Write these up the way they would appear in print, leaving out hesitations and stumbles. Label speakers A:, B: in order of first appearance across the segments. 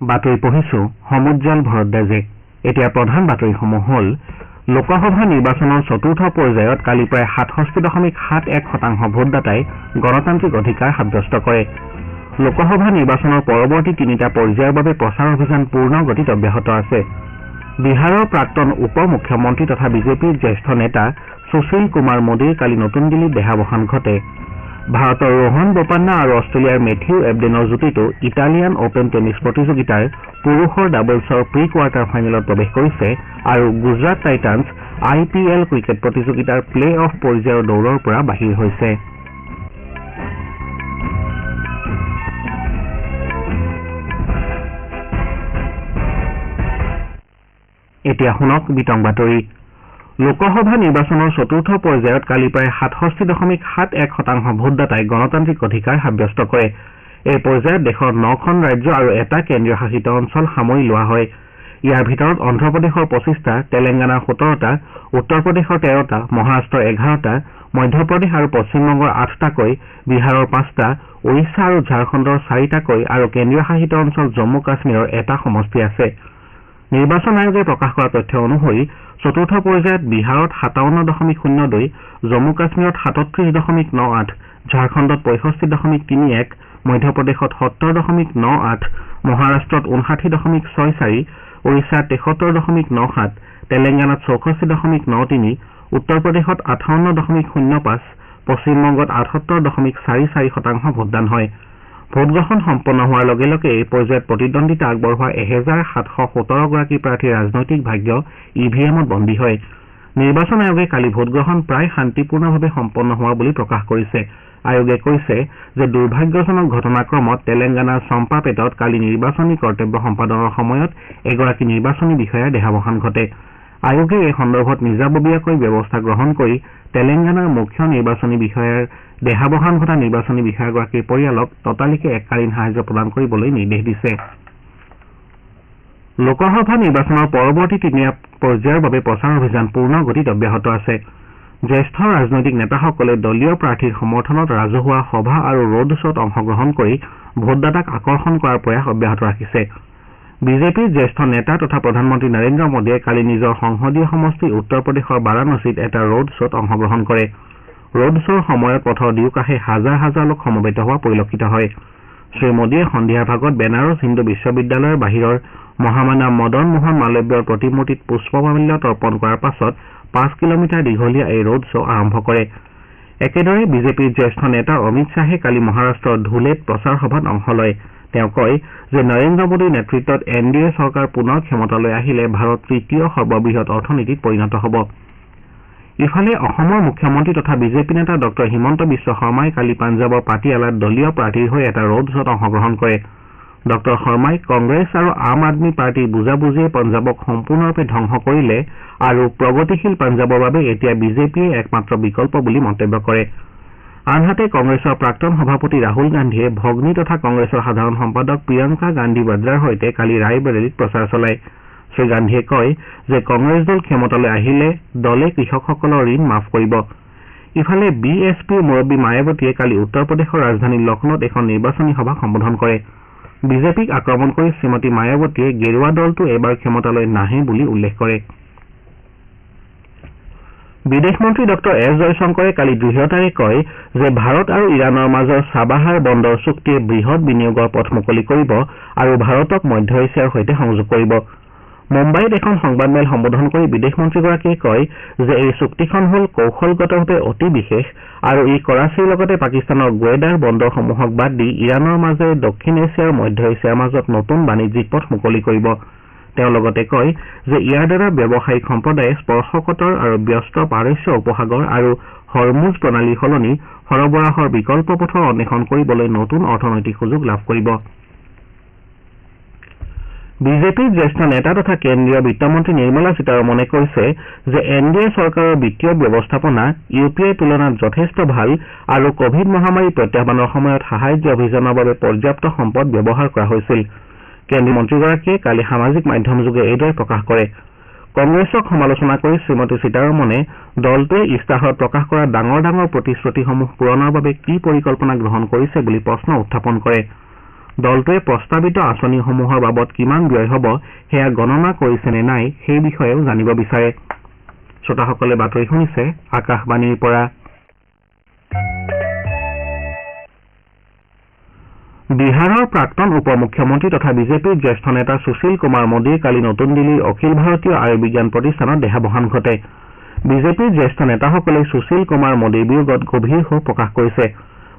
A: বাতৰি পঢ়িছো সমুজ্জ্বল ভৰদ্বাজে। এতিয়া প্ৰধান বাতৰিসমূহ হ'ল লোকসভা নিৰ্বাচনৰ চতুৰ্থ পৰ্যায়ত কালি প্ৰায় ৬৭.৭১% ভোটদাতাই গণতান্ত্ৰিক অধিকাৰ সাব্যস্ত কৰে। লোকসভা নিৰ্বাচনৰ পৰৱৰ্তী তিনিটা পৰ্যায়ৰ বাবে প্ৰচাৰ অভিযান পূৰ্ণ গতিত অব্যাহত আছে। বিহাৰৰ প্ৰাক্তন উপ মুখ্যমন্ত্ৰী তথা বিজেপিৰ জ্যেষ্ঠ নেতা সুশীল কুমাৰ মোদীৰ কালি নতুন দিল্লীত দেহাৱসান ঘটে। ভাৰতৰ ৰোহন বোপান্না আৰু অষ্ট্ৰেলিয়াৰ মেথিউ এবডেনৰ যুটিটো ইটালিয়ান অপেন টেনিছ প্ৰতিযোগিতাৰ পুৰুষৰ ডাবলছৰ প্ৰি কোৱাৰ্টাৰ ফাইনেলত প্ৰৱেশ কৰিছে আৰু গুজৰাট টাইটান্ছ IPL ক্ৰিকেট প্ৰতিযোগিতাৰ প্লে অফ পৰ্যায়ৰ দৌৰৰ পৰা বাহিৰ হৈছে। এতিয়া শুনক বিতং বাতৰি। লোকসভা নিৰ্বাচনৰ চতুৰ্থ পৰ্যায়ত কালি প্ৰায় ৬৭.৭১% ভোটদাতাই গণতান্ত্ৰিক অধিকাৰ সাব্যস্ত কৰে। এই পৰ্যায়ত দেশৰ 9খন ৰাজ্য আৰু এটা কেন্দ্ৰীয় শাসিত অঞ্চল সামৰি লোৱা হয়। ইয়াৰ ভিতৰত অন্ধ্ৰপ্ৰদেশৰ 25টা, তেলেংগানাৰ 17টা, উত্তৰ প্ৰদেশৰ 13টা, মহাৰাষ্ট্ৰৰ 11টা, মধ্যপ্ৰদেশ আৰু পশ্চিমবংগৰ 8টাকৈ, বিহাৰৰ 5টা, ওড়িশা আৰু ঝাৰখণ্ডৰ 4টাকৈ আৰু কেন্দ্ৰীয় শাসিত অঞ্চল জম্মু কাশ্মীৰৰ এটা সমষ্টি আছে। নিৰ্বাচন আয়োগে প্ৰকাশ কৰা তথ্য অনুসৰি চতুৰ্থ পৰ্যায়ত বিহাৰত 57.02, জম্মু কাশ্মীৰত 37.98, ঝাৰখণ্ডত 65.31, মধ্যপ্ৰদেশত 70.98, মহাৰাষ্ট্ৰত 59.64, ওড়িশাত 73.97, তেলেংগানাত 64.93, উত্তৰ প্ৰদেশত 58.05, পশ্চিমবংগত 78.44% ভোটদান হয়। ভোটগ্ৰহণ সম্পন্ন হোৱাৰ লগে লগে এই পৰ্যায়ত প্ৰতিদ্বন্দ্বিতা আগবঢ়োৱা 1717 গৰাকী প্ৰাৰ্থীৰ ৰাজনৈতিক ভাগ্য EVMত বন্দী হয়। নিৰ্বাচন আয়োগে কালি ভোটগ্ৰহণ প্ৰায় শান্তিপূৰ্ণভাৱে সম্পন্ন হোৱা বুলি প্ৰকাশ কৰিছে। আয়োগে কৈছে যে দুৰ্ভাগ্যজনক ঘটনাক্ৰমত তেলেংগানাৰ চম্পাপেটত কালি নিৰ্বাচনী কৰ্তব্য সম্পাদনৰ সময়ত এগৰাকী নিৰ্বাচনী বিষয়াৰ দেহাৱসান ঘটে। আয়োগে এই সন্দৰ্ভত নিজাববীয়াকৈ ব্যৱস্থা গ্ৰহণ কৰি তেলেংগানাৰ মুখ্য নিৰ্বাচনী বিষয়াৰ দেহাৱসান ঘটা নিৰ্বাচনী বিষয়াগৰাকীৰ পৰিয়ালক ততালিকে এককালীন সাহায্য প্ৰদান কৰিবলৈ নিৰ্দেশ দিছে। লোকসভা নিৰ্বাচনৰ পৰৱৰ্তী তিনিটা পৰ্যায়ৰ বাবে প্ৰচাৰ অভিযান পূৰ্ণ গতিত অব্যাহত আছে। জ্যেষ্ঠ ৰাজনৈতিক নেতাসকলে দলীয় প্ৰাৰ্থীৰ সমৰ্থনত ৰাজহুৱা সভা আৰু ৰোড শ্বত অংশগ্ৰহণ কৰি ভোটদাতাক আকৰ্ষণ কৰাৰ প্ৰয়াস অব্যাহত ৰাখিছে। বিজেপিৰ জ্যেষ্ঠ নেতা তথা প্ৰধানমন্ত্ৰী নৰেন্দ্ৰ মোদীয়ে কালি নিজৰ সংসদীয় সমষ্টি উত্তৰ প্ৰদেশৰ বাৰাণসীত এটা ৰোড শ্বত অংশগ্ৰহণ কৰে। ৰোড শ্ব'ৰ সময়ত পথৰ দুয়োকাষে হাজাৰ হাজাৰ লোক সমবেত হোৱা পৰিলক্ষিত হয়। শ্ৰীমোদীয়ে সন্ধিয়াৰ ভাগত বেনাৰস হিন্দু বিশ্ববিদ্যালয়ৰ বাহিৰৰ মহামান্য মদন মোহন মালব্যৰ প্ৰতিমূৰ্তিত পুষ্পমাল্য তৰ্পণ কৰাৰ পাছত 5 কিলোমিটাৰ দীঘলীয়া এই ৰোড শ্ব' আৰম্ভ কৰে। একেদৰে বিজেপিৰ জ্যেষ্ঠ নেতা অমিত শ্বাহে কালি মহাৰাষ্ট্ৰৰ ধুলেত প্ৰচাৰ সভাত অংশ লয়। তেওঁ কয় যে নৰেন্দ্ৰ মোদীৰ নেতৃত্বত NDA চৰকাৰ পুনৰ ক্ষমতালৈ আহিলে ভাৰত তৃতীয় সৰ্ববৃহৎ অৰ্থনীতিত পৰিণত হ'ব। ইফালে অসমৰ মুখ্যমন্ত্ৰী তথা বিজেপি নেতা ডক্টৰ হিমন্ত বিশ্ব শৰ্মাই কালি পাঞ্জাৱৰ পাটিয়ালাত দলীয় প্ৰাৰ্থীৰ হৈ এটা ৰোড শ্বত অংশগ্ৰহণ কৰে। ডক্টৰ শৰ্মাই কংগ্ৰেছ আৰু আম আদমী পাৰ্টীৰ বুজাবুজিয়ে পঞ্জাৱক সম্পূৰ্ণৰূপে ধ্বংস কৰিলে আৰু প্ৰগতিশীল পাঞ্জাৱৰ বাবে এতিয়া বিজেপিয়ে একমাত্ৰ বিকল্প বুলি মন্তব্য কৰে। আনহাতে কংগ্ৰেছৰ প্ৰাক্তন সভাপতি ৰাহুল গান্ধীয়ে ভগ্নী তথা কংগ্ৰেছৰ সাধাৰণ সম্পাদক প্ৰিয়ংকা গান্ধী বদ্ৰাৰ সৈতে কালি ৰায়বেৰেলীত প্ৰচাৰ চলায়। শ্ৰীগান্ধীয়ে কয় যে কংগ্ৰেছ দল ক্ষমতালৈ আহিলে দলে কৃষকসকলৰ ঋণ মাফ কৰিব। ইফালে BSPৰ মুৰব্বী মায়াৱতীয়ে কালি উত্তৰ প্ৰদেশৰ ৰাজধানী লক্ষ্ণৌত এখন নিৰ্বাচনী সভা সম্বোধন কৰে। বিজেপিক আক্ৰমণ কৰি শ্ৰীমতী মায়াৱতীয়ে গেৰুৱা দলটো এবাৰ ক্ষমতালৈ নাহে বুলি উল্লেখ কৰে। বিদেশ মন্ত্ৰী ডক্টৰ S জয়শংকৰে কালি দৃঢ়তাৰে কয় যে ভাৰত আৰু ইৰাণৰ মাজৰ চাবাহাৰ বন্দৰ চুক্তিয়ে বৃহৎ বিনিয়োগৰ পথ মুকলি কৰিব আৰু ভাৰতক মধ্য এছিয়াৰ সৈতে সংযোগ কৰিব। মুম্বাইত এখন সংবাদমেল সম্বোধন কৰি বিদেশ মন্ত্ৰীগৰাকীয়ে কয় যে এই চুক্তিখন হ'ল কৌশলগতভাৱে অতি বিশেষ আৰু ই কৰাচীৰ লগতে পাকিস্তানৰ গোৱেদাৰ বন্দৰসমূহক বাদ দি ইৰাণৰ মাজেৰে দক্ষিণ এছিয়া আৰু মধ্য এছিয়াৰ মাজত নতুন বাণিজ্যিক পথ মুকলি কৰিব। তেওঁ লগতে কয় যে ইয়াৰ দ্বাৰা ব্যৱসায়িক সম্প্ৰদায়ে স্পৰ্শকাতৰ আৰু ব্যস্ত পাৰস্য উপসাগৰ আৰু হৰমুজ প্ৰণালীৰ সলনি সৰবৰাহৰ বিকল্প পথৰ অন্বেষণ কৰিবলৈ নতুন অৰ্থনৈতিক সুযোগ লাভ কৰিব। বিজেপিৰ জ্যেষ্ঠ নেতা তথা কেন্দ্ৰীয় বিত্তমন্ত্ৰী নিৰ্মলা সীতাৰমণে কৈছে যে NDA চৰকাৰৰ বিত্তীয় ব্যৱস্থাপনা UPAৰ তুলনাত যথেষ্ট ভাল আৰু কোভিড মহামাৰীৰ প্ৰত্যাহ্বানৰ সময়ত সাহায্য অভিযানৰ বাবে পৰ্যাপ্ত সম্পদ ব্যৱহাৰ কৰা হৈছিল। কেন্দ্ৰীয় মন্ত্ৰীগৰাকীয়ে কালি সামাজিক মাধ্যমযোগে এইদৰে প্ৰকাশ কৰে। কংগ্ৰেছক সমালোচনা কৰি শ্ৰীমতী সীতাৰমণে দলটোৱে ইস্তাহাৰত প্ৰকাশ কৰা ডাঙৰ ডাঙৰ প্ৰতিশ্ৰুতিসমূহ পূৰণৰ বাবে কি পৰিকল্পনা গ্ৰহণ কৰিছে বুলি প্ৰশ্ন উত্থাপন কৰে। দলটোৱে প্ৰস্তাৱিত আঁচনিসমূহৰ বাবদ কিমান ব্যয় হ'ব সেয়া গণনা কৰিছে নে নাই সেই বিষয়েও জানিব বিচাৰে। শ্ৰোতাসকলে বাতৰি শুনিছে আকাশবাণীৰ পৰা। বিহাৰৰ প্ৰাক্তন উপ মুখ্যমন্ত্ৰী তথা বিজেপিৰ জ্যেষ্ঠ নেতা সুশীল কুমাৰ মোদীৰ কালি নতুন দিল্লীৰ অখিল ভাৰতীয় আয়ুৰ্বিজ্ঞান প্ৰতিষ্ঠানত দেহাৱসান ঘটে। বিজেপিৰ জ্যেষ্ঠ নেতাসকলে সুশীল কুমাৰ মোদীৰ বিয়োগত গভীৰ শোক প্ৰকাশ কৰিছে।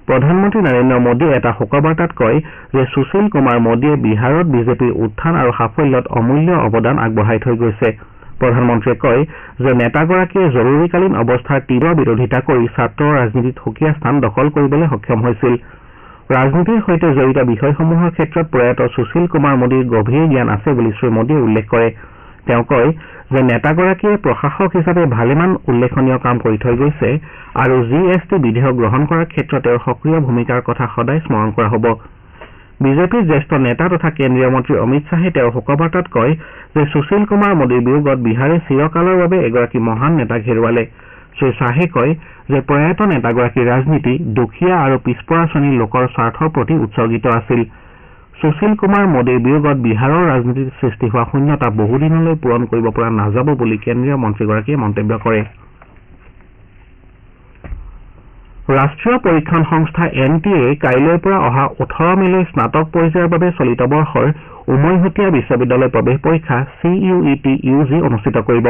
A: প্ৰধানমন্ত্ৰী নৰেন্দ্ৰ মোদীয়ে এটা শোকবাৰ্তাত কয় যে সুশীল কুমাৰ মোদীয়ে বিহাৰত বিজেপিৰ উত্থান আৰু সাফল্যত অমূল্য অৱদান আগবঢ়াই থৈ গৈছে। প্ৰধানমন্ত্ৰীয়ে কয় যে নেতাগৰাকীয়ে জৰুৰীকালীন অৱস্থাৰ তীব্ৰ বিৰোধিতা কৰি ছাত্ৰৰ ৰাজনীতিত সুকীয়া স্থান দখল কৰিবলৈ সক্ষম হৈছিল। ৰাজনীতিৰ সৈতে জড়িত বিষয়সমূহৰ ক্ষেত্ৰত প্ৰয়াত সুশীল কুমাৰ মোদীৰ গভীৰ জ্ঞান আছে বুলি শ্ৰীমোদীয়ে উল্লেখ কৰে। তেওঁ কয় যে নেতাগৰাকীয়ে প্ৰশাসক হিচাপে ভালেমান উল্লেখনীয় কাম কৰি থৈ গৈছে আৰু GST বিধেয়ক গ্ৰহণ কৰাৰ ক্ষেত্ৰত তেওঁৰ সক্ৰিয় ভূমিকাৰ কথা সদায় স্মৰণ কৰা হ'ব। বিজেপিৰ জ্যেষ্ঠ নেতা তথা কেন্দ্ৰীয় মন্ত্ৰী অমিত শ্বাহে তেওঁৰ শোকবাৰ্তাত কয় যে সুশীল কুমাৰ মোদীৰ বিয়োগত বিহাৰে চিৰকালৰ বাবে এগৰাকী মহান নেতাক হেৰুৱালে। শ্ৰীশ্বাহে কয় যে প্ৰয়াত নেতাগৰাকীৰ ৰাজনীতি দুখীয়া আৰু পিছপৰা শ্ৰেণীৰ লোকৰ স্বাৰ্থৰ প্ৰতি উৎসৰ্গিত আছিল। সুশীল কুমাৰ মোদীৰ বিয়োগত বিহাৰৰ ৰাজনীতিত সৃষ্টি হোৱা শূন্যতা বহুদিনলৈ পূৰণ কৰিব পৰা নাযাব বুলি কেন্দ্ৰীয় মন্ত্ৰীগৰাকীয়ে মন্তব্য কৰে। ৰাষ্ট্ৰীয় পৰীক্ষণ সংস্থা NTA কাইলৈৰ পৰা অহা 18 মেলৈ স্নাতক পৰ্যায়ৰ বাবে চলিত বৰ্ষৰ উমৈহতীয়া বিশ্ববিদ্যালয় প্ৰৱেশ পৰীক্ষা CUET UG অনুষ্ঠিত কৰিব।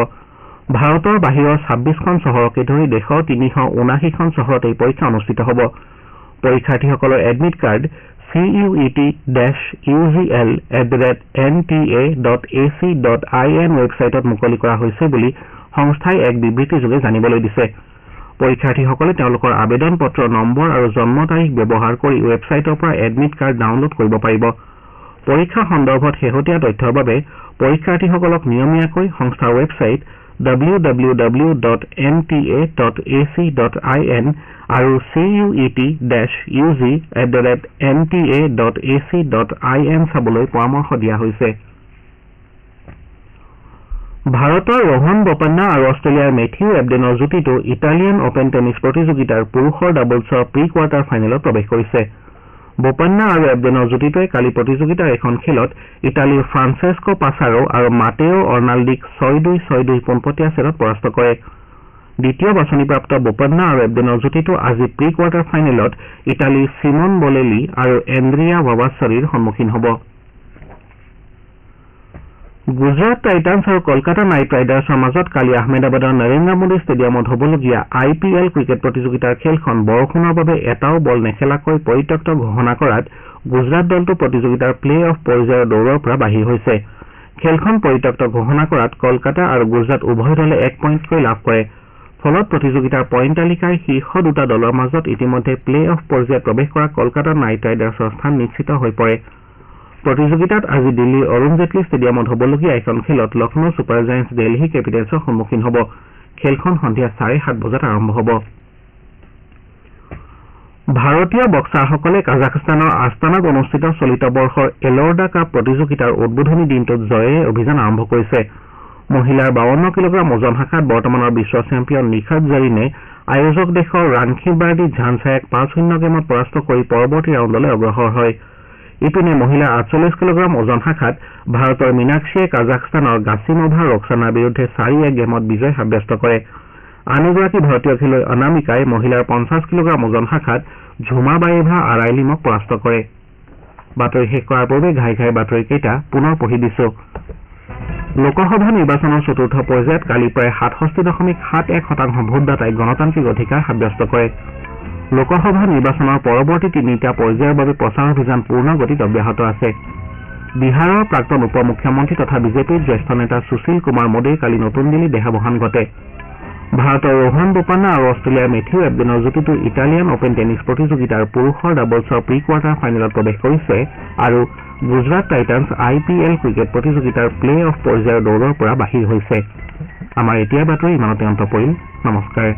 A: ভাৰতৰ বাহিৰৰ 26খন চহৰকে ধৰি দেশৰ 379খন চহৰত এই পৰীক্ষা অনুষ্ঠিত হ'ব। পৰীক্ষাৰ্থীসকলৰ এডমিট কাৰ্ড CUET-ugl@nta.ac.in ৱেবছাইটত মুকলি কৰা হৈছে বুলি সংস্থাই এক বিবৃতিযোগে জানিবলৈ দিছে। পৰীক্ষাৰ্থীসকলে তেওঁলোকৰ আবেদন পত্ৰ নম্বৰ আৰু জন্ম তাৰিখ ব্যৱহাৰ কৰি ৱেবছাইটৰ পৰা এডমিট কাৰ্ড ডাউনলোড কৰিব পাৰিব। পৰীক্ষা সন্দৰ্ভত শেহতীয়া তথ্যৰ বাবে পৰীক্ষাৰ্থীসকলক নিয়মীয়াকৈ সংস্থাৰ ৱেবছাইট www.nta.ac.in আৰু CUET-ug@nta.ac.in চাবলৈ পৰামৰ্শ দিয়া হৈছে। ভাৰতৰ ৰোহন বোপান্না আৰু অষ্ট্ৰেলিয়াৰ মেথিউ এবডেনৰ যুটিটো ইটালিয়ান অপেন টেনিছ প্ৰতিযোগিতাৰ পুৰুষৰ ডাবলছৰ প্ৰি কোৱাৰ্টাৰ ফাইনেলত প্ৰৱেশ কৰিছে। বোপান্না আৰু এবডেনৰ যুটিটোৱে কালি প্ৰতিযোগিতাৰ এখন খেলত ইটালীৰ ফ্ৰান্সেস্কো পাছাৰো আৰু মাটেও অৰ্নাল্ডিক 6-2, 6-2 পোনপটীয়া ছেটত পৰাস্ত কৰে। দ্বিতীয় বাছনিপ্ৰাপ্ত বোপান্না আৰু এবডেনৰ যুটিটো আজি প্ৰি কোৱাৰ্টাৰ ফাইনেলত ইটালীৰ চিমন বলেলি আৰু এণ্ড্ৰিয়া ৱাৱাছাৰিৰ সন্মুখীন হ'ব। গুজৰাট টাইটান্ছ আৰু কলকাতা নাইট ৰাইডাৰ্ছৰ মাজত কালি আহমেদাবাদৰ নৰেন্দ্ৰ মোদী ষ্টেডিয়ামত হ'বলগীয়া IPL ক্ৰিকেট প্ৰতিযোগিতাৰ খেলখন বৰষুণৰ বাবে এটাও বল নেখেলাকৈ পৰিত্যক্ত ঘোষণা কৰাত গুজৰাট দলটো প্ৰতিযোগিতাৰ প্লে-অফ পৰ্যায়ৰ দৌৰৰ পৰা বাহিৰ হৈছে। খেলখন পৰিত্যক্ত ঘোষণা কৰাত কলকাতা আৰু গুজৰাট উভয় দলে 1 পইণ্টকৈ লাভ কৰে। ফলত প্ৰতিযোগিতাৰ পইণ্ট তালিকাৰ শীৰ্ষ দুটা দলৰ মাজত ইতিমধ্যে প্লে-অফ পৰ্যায়ত প্ৰৱেশ কৰা কলকাতা নাইট ৰাইডাৰ্ছৰ স্থান নিশ্চিত হৈ পৰে। প্ৰতিযোগিতাত আজি দিল্লীৰ অৰুণ জেটলী ষ্টেডিয়ামত হ'বলগীয়া এখন খেলত লক্ষ্ণৌ ছুপাৰ জায়েণ্টছ দিল্লী কেপিটেলছৰ সন্মুখীন হ'ব। খেলখন সন্ধিয়া 7:30 বজাত আৰম্ভ হ'ব। ভাৰতীয় বক্সাৰসকলে কাজাখস্তানৰ আস্তানাত অনুষ্ঠিত চলিত বৰ্ষৰ এলৰ্ডা কাপ প্ৰতিযোগিতাৰ উদ্বোধনী দিনটোত জয়েৰে অভিযান আৰম্ভ কৰিছে। মহিলাৰ 52 কিলোগ্ৰাম ওজন শাখাত বৰ্তমানৰ বিশ্ব চেম্পিয়ন নিখাত জাৰিনে আয়োজক দেশৰ ৰাণখীবাৰ্ডি ঝানচায়াক 5-0 গেমত পৰাস্ত কৰি পৰৱৰ্তী ৰাউণ্ডলৈ অগ্ৰসৰ হয়। ইপিনে মহিলাৰ 48 কিলোগ্ৰাম ওজন শাখাত ভাৰতৰ মীনাক্ষীয়ে কাজাখস্তানৰ গাছিমোভা ৰক্সানাৰ বিৰুদ্ধে 4-1 গেমত বিজয় সাব্যস্ত কৰে। আন এগৰাকী ভাৰতীয় খেলুৱৈ অনামিকাই মহিলাৰ 50 কিলোগ্ৰাম ওজন শাখাত ঝুমাবায়েভা আৰাইলিমক পৰাস্ত কৰে। বাতৰি শেষ কৰাৰ পূৰ্বে ঘাই বাতৰিকেইটা পুনৰ পঢ়ি দিছো। লোকসভা নিৰ্বাচনৰ চতুৰ্থ পৰ্যায়ত কালি প্ৰায় 67.71% ভোটদাতাই গণতান্ত্ৰিক অধিকাৰ সাব্যস্ত কৰে। লোকসভা নিৰ্বাচনৰ পৰৱৰ্তী তিনিটা পৰ্যায়ৰ বাবে প্ৰচাৰ অভিযান পূৰ্ণ গতিত অব্যাহত আছে। বিহাৰৰ প্ৰাক্তন উপ মুখ্যমন্ত্ৰী তথা বিজেপিৰ জ্যেষ্ঠ নেতা সুশীল কুমাৰ মোদীৰ কালি নতুন দিল্লীত দেহাৱসান ঘটে। ভাৰতৰ ৰোহন বোপান্না আৰু অষ্ট্ৰেলিয়াৰ মেথিউ এবডেনৰ যুটিটো ইটালিয়ান অপেন টেনিছ প্ৰতিযোগিতাৰ পুৰুষৰ ডাবলছৰ প্ৰি কোৱাৰ্টাৰ ফাইনেলত প্ৰৱেশ কৰিছে আৰু গুজৰাট টাইটান্ছ IPL ক্ৰিকেট প্ৰতিযোগিতাৰ প্লে-অফ পৰ্যায়ৰ দৌৰৰ পৰা বাহিৰ হৈছে। আমাৰ এতিয়াৰ বাতৰি ইমানতে অন্ত পৰিল। নমস্কাৰ।